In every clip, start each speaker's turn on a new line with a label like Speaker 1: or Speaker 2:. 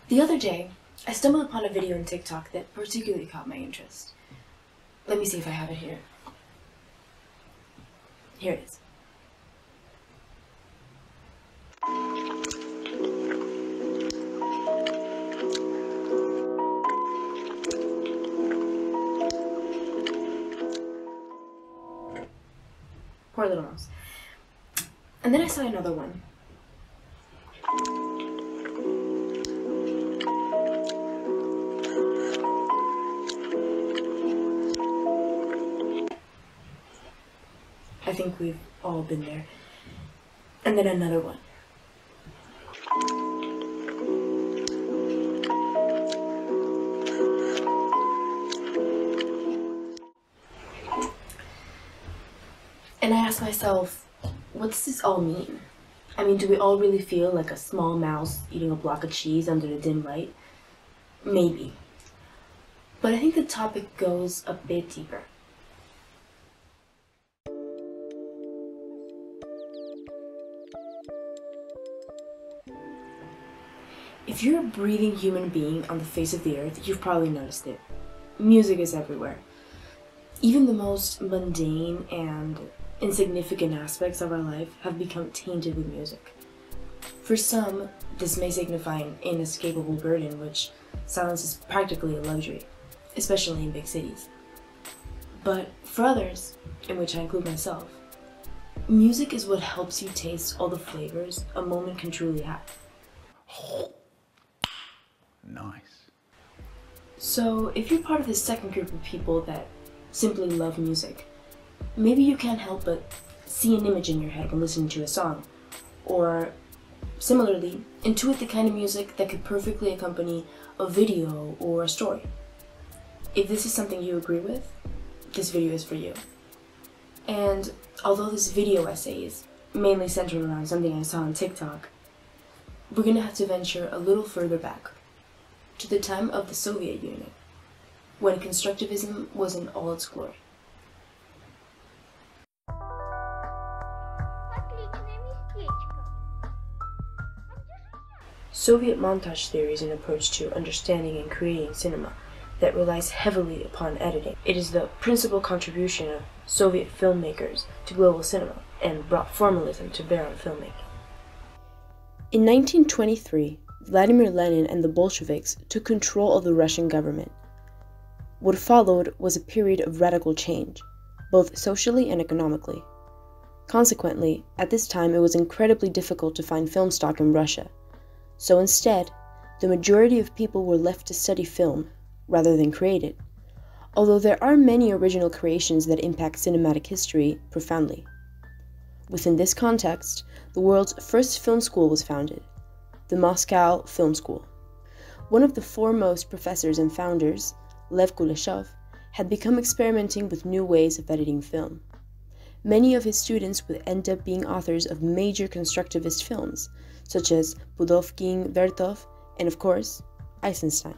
Speaker 1: The other day, I stumbled upon a video on TikTok that particularly caught my interest. Let me see if I have it here. Here it is. Poor little mouse. And then I saw another one. I think we've all been there. And then another one. And I asked myself, what does this all mean? I mean, do we all really feel like a small mouse eating a block of cheese under the dim light? Maybe. But I think the topic goes a bit deeper. If you're a breathing human being on the face of the earth, you've probably noticed it. Music is everywhere. Even the most mundane and insignificant aspects of our life have become tainted with music. For some, this may signify an inescapable burden, which silence is practically a luxury, especially in big cities. But for others, in which I include myself, music is what helps you taste all the flavors a moment can truly have.
Speaker 2: Nice.
Speaker 1: So, if you're part of the second group of people that simply love music, maybe you can't help but see an image in your head when listening to a song, or similarly, intuit the kind of music that could perfectly accompany a video or a story. If this is something you agree with, this video is for you. And although this video essay is mainly centered around something I saw on TikTok, we're gonna have to venture a little further back, to the time of the Soviet Union, when constructivism was in all its glory. Soviet montage theory is an approach to understanding and creating cinema that relies heavily upon editing. It is the principal contribution of Soviet filmmakers to global cinema and brought formalism to bear on filmmaking. In 1923, Vladimir Lenin and the Bolsheviks took control of the Russian government. What followed was a period of radical change, both socially and economically. Consequently, at this time it was incredibly difficult to find film stock in Russia. So instead, the majority of people were left to study film rather than create it, although there are many original creations that impact cinematic history profoundly. Within this context, the world's first film school was founded, the Moscow Film School. One of the foremost professors and founders, Lev Kuleshov, had become experimenting with new ways of editing film. Many of his students would end up being authors of major constructivist films, such as Pudovkin, Vertov, and of course, Eisenstein.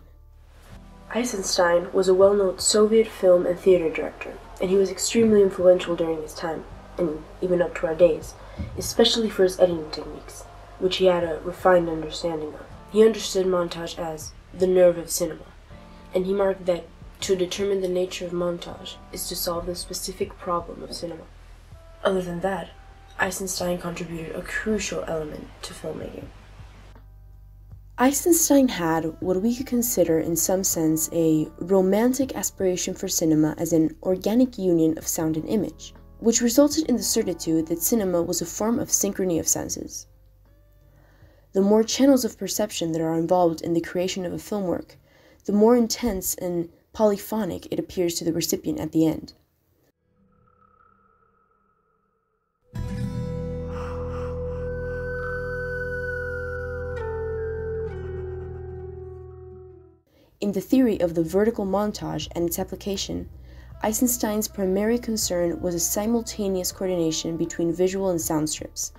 Speaker 1: Eisenstein was a well-known Soviet film and theater director, and he was extremely influential during his time, and even up to our days, especially for his editing techniques, which he had a refined understanding of. He understood montage as the nerve of cinema, and he marked that to determine the nature of montage is to solve the specific problem of cinema. Other than that, Eisenstein contributed a crucial element to filmmaking. Eisenstein had what we could consider in some sense a romantic aspiration for cinema as an organic union of sound and image, which resulted in the certitude that cinema was a form of synchrony of senses. The more channels of perception that are involved in the creation of a film work, the more intense and polyphonic it appears to the recipient at the end. In the theory of the vertical montage and its application, Eisenstein's primary concern was a simultaneous coordination between visual and sound strips,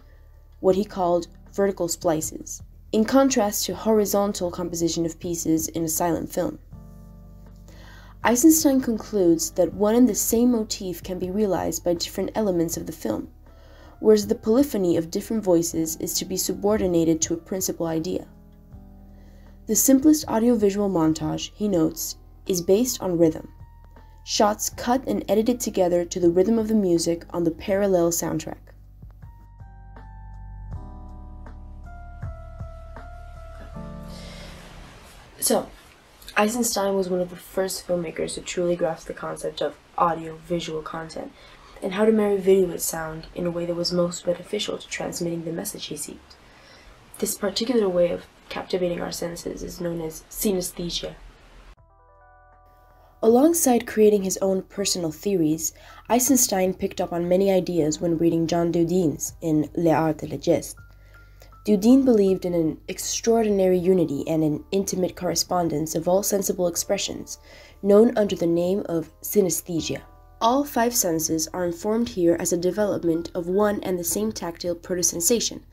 Speaker 1: what he called vertical splices, in contrast to horizontal composition of pieces in a silent film. Eisenstein concludes that one and the same motif can be realized by different elements of the film, whereas the polyphony of different voices is to be subordinated to a principal idea. The simplest audiovisual montage, he notes, is based on rhythm. Shots cut and edited together to the rhythm of the music on the parallel soundtrack. So, Eisenstein was one of the first filmmakers to truly grasp the concept of audio-visual content and how to marry video with sound in a way that was most beneficial to transmitting the message he sought. This particular way of captivating our senses is known as synesthesia. Alongside creating his own personal theories, Eisenstein picked up on many ideas when reading Jean Dudin's in L'Art de la Geste. Dudin believed in an extraordinary unity and an intimate correspondence of all sensible expressions, known under the name of synesthesia. All five senses are informed here as a development of one and the same tactile proto-sensation,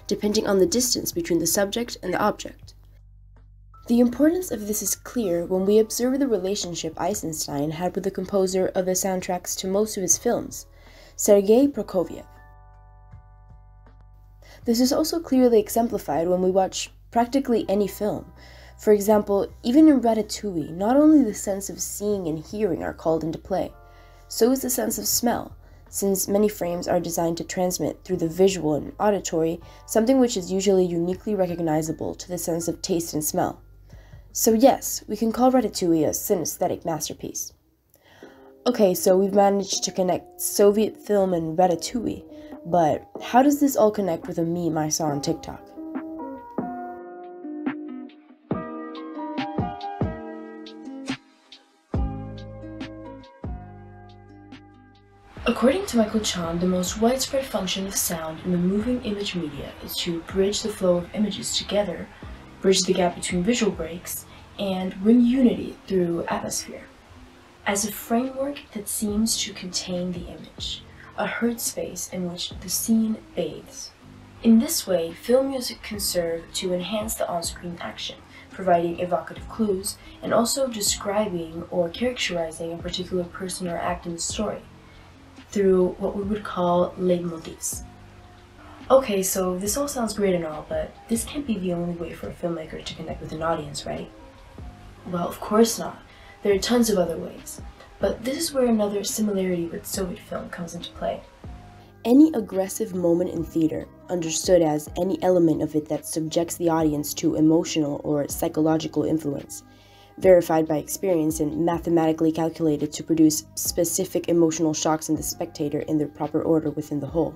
Speaker 1: depending on the distance between the subject and the object. The importance of this is clear when we observe the relationship Eisenstein had with the composer of the soundtracks to most of his films, Sergei Prokofiev. This is also clearly exemplified when we watch practically any film. For example, even in Ratatouille, not only the sense of seeing and hearing are called into play, so is the sense of smell, since many frames are designed to transmit through the visual and auditory something which is usually uniquely recognizable to the sense of taste and smell. So yes, we can call Ratatouille a synesthetic masterpiece. Okay, so we've managed to connect Soviet film and Ratatouille, but how does this all connect with a meme I saw on TikTok? According to Michael Chan, the most widespread function of sound in the moving image media is to bridge the flow of images together, bridge the gap between visual breaks, and bring unity through atmosphere. As a framework that seems to contain the image, a heard space in which the scene bathes. In this way, film music can serve to enhance the on-screen action, providing evocative clues, and also describing or characterizing a particular person or act in the story, through what we would call leitmotifs. Okay, so this all sounds great and all, but this can't be the only way for a filmmaker to connect with an audience, right? Well, of course not. There are tons of other ways. But this is where another similarity with Soviet film comes into play. Any aggressive moment in theater, understood as any element of it that subjects the audience to emotional or psychological influence, verified by experience and mathematically calculated to produce specific emotional shocks in the spectator in their proper order within the whole.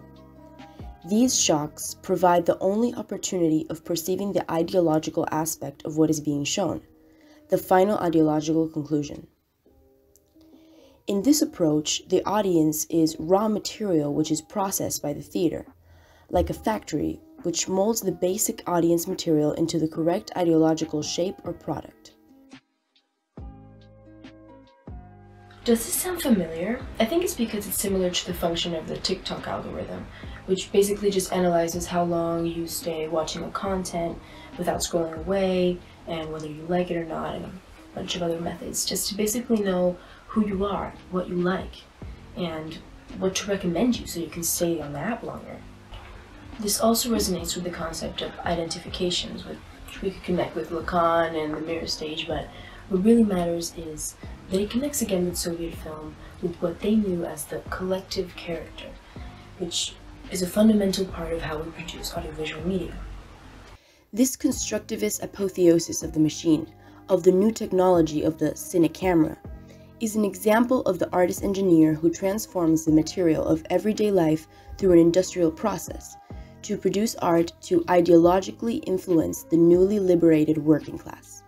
Speaker 1: These shocks provide the only opportunity of perceiving the ideological aspect of what is being shown, the final ideological conclusion. In this approach, the audience is raw material which is processed by the theater, like a factory which molds the basic audience material into the correct ideological shape or product. Does this sound familiar? I think it's because it's similar to the function of the TikTok algorithm, which basically just analyzes how long you stay watching a content without scrolling away, and whether you like it or not, and a bunch of other methods, just to basically know who you are, what you like, and what to recommend you so you can stay on the app longer. This also resonates with the concept of identifications, which we could connect with Lacan and the mirror stage, but what really matters is that it connects again with Soviet film with what they knew as the collective character, which is a fundamental part of how we produce audiovisual media. This constructivist apotheosis of the machine, of the new technology of the cinecamera, is an example of the artist-engineer who transforms the material of everyday life through an industrial process to produce art to ideologically influence the newly liberated working class.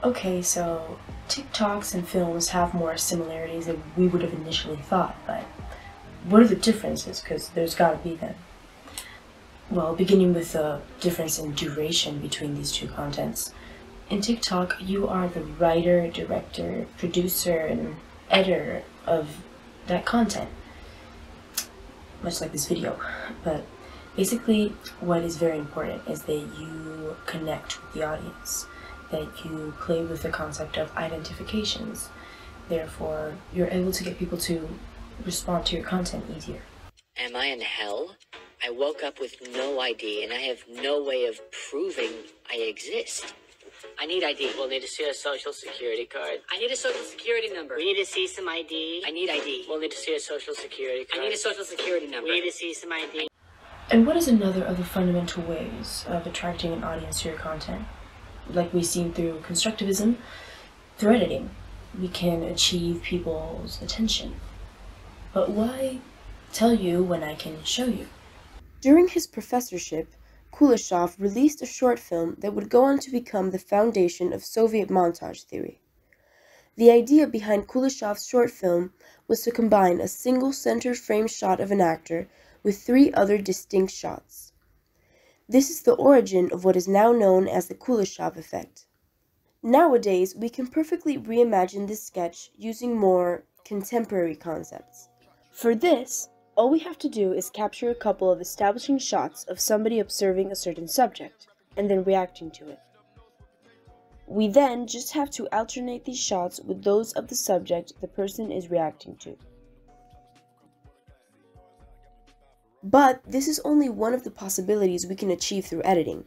Speaker 1: Okay, so TikToks and films have more similarities than we would have initially thought, but what are the differences? Because there's gotta be them. Well, beginning with the difference in duration between these two contents. In TikTok, you are the writer, director, producer, and editor of that content, much like this video. But basically, what is very important is that you connect with the audience, that you play with the concept of identifications. Therefore, you're able to get people to respond to your content easier.
Speaker 3: Am I in hell? I woke up with no ID, and I have no way of proving I exist. I need ID. We'll need to see a social security card. I need a social security number. We need to see some ID. I need ID. We'll need to see a social security card. I need a social security number. We need to see some ID.
Speaker 1: And what is another of the fundamental ways of attracting an audience to your content? Like we've seen through constructivism, through editing, we can achieve people's attention. But why tell you when I can show you? During his professorship, Kuleshov released a short film that would go on to become the foundation of Soviet montage theory. The idea behind Kuleshov's short film was to combine a single center frame shot of an actor with 3 other distinct shots. This is the origin of what is now known as the Kuleshov effect. Nowadays, we can perfectly reimagine this sketch using more contemporary concepts. For this, all we have to do is capture a couple of establishing shots of somebody observing a certain subject, and then reacting to it. We then just have to alternate these shots with those of the subject the person is reacting to. But this is only one of the possibilities we can achieve through editing.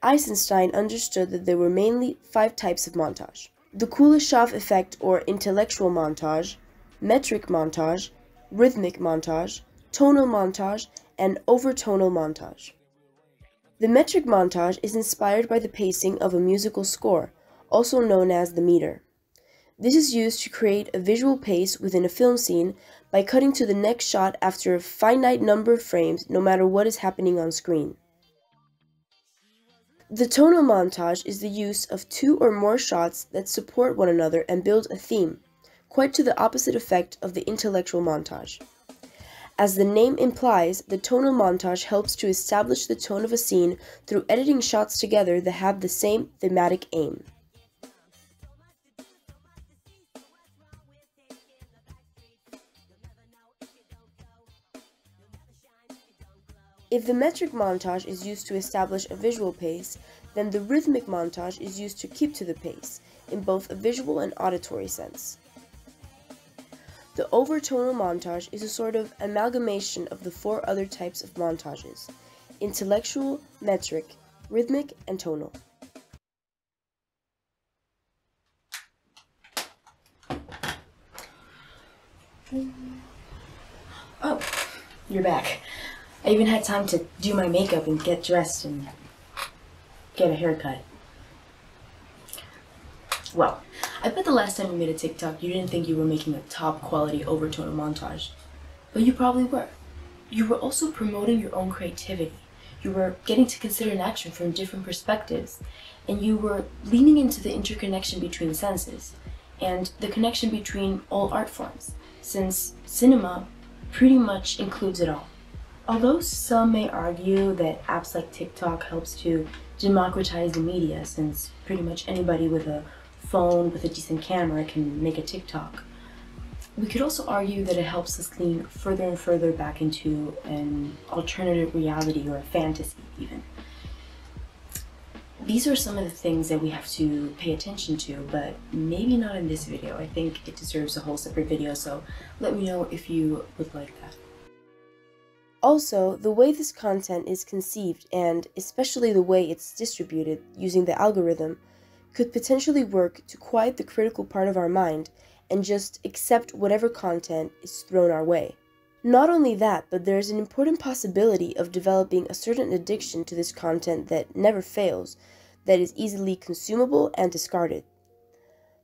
Speaker 1: Eisenstein understood that there were mainly 5 types of montage: the Kuleshov effect or intellectual montage, metric montage, rhythmic montage, tonal montage, and overtonal montage. The metric montage is inspired by the pacing of a musical score, also known as the meter. This is used to create a visual pace within a film scene by cutting to the next shot after a finite number of frames, no matter what is happening on screen. The tonal montage is the use of 2 or more shots that support one another and build a theme, quite to the opposite effect of the intellectual montage. As the name implies, the tonal montage helps to establish the tone of a scene through editing shots together that have the same thematic aim. If the metric montage is used to establish a visual pace, then the rhythmic montage is used to keep to the pace, in both a visual and auditory sense. The overtonal montage is a sort of amalgamation of the 4 other types of montages: intellectual, metric, rhythmic, and tonal. Oh, you're back. I even had time to do my makeup and get dressed and get a haircut. Well, I bet the last time you made a TikTok, you didn't think you were making a top quality overtonal montage. But you probably were. You were also promoting your own creativity. You were getting to consider an action from different perspectives. And you were leaning into the interconnection between senses and the connection between all art forms, since cinema pretty much includes it all. Although some may argue that apps like TikTok helps to democratize the media, since pretty much anybody with a phone with a decent camera can make a TikTok, we could also argue that it helps us lean further and further back into an alternative reality or a fantasy even. These are some of the things that we have to pay attention to, but maybe not in this video. I think it deserves a whole separate video, so let me know if you would like that. Also, the way this content is conceived, and especially the way it's distributed using the algorithm, could potentially work to quiet the critical part of our mind and just accept whatever content is thrown our way. Not only that, but there is an important possibility of developing a certain addiction to this content that never fails, that is easily consumable and discarded.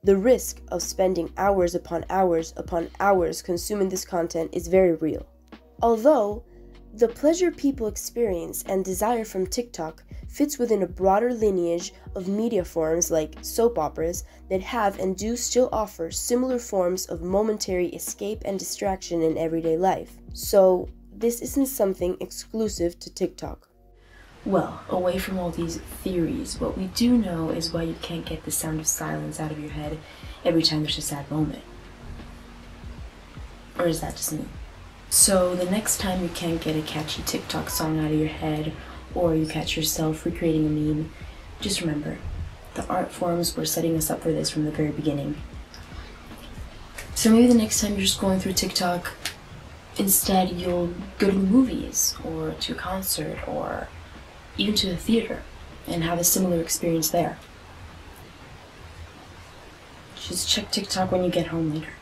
Speaker 1: The risk of spending hours upon hours consuming this content is very real. Although, the pleasure people experience and desire from TikTok fits within a broader lineage of media forms like soap operas that have and do still offer similar forms of momentary escape and distraction in everyday life. So, this isn't something exclusive to TikTok. Well, away from all these theories, what we do know is why you can't get the sound of silence out of your head every time there's a sad moment. Or is that just me? So the next time you can't get a catchy TikTok song out of your head, or you catch yourself recreating a meme, just remember, the art forms were setting us up for this from the very beginning. So maybe the next time you're just going through TikTok, Instead, you'll go to the movies, or to a concert, or even to the theater, and have a similar experience there. Just check TikTok when you get home later.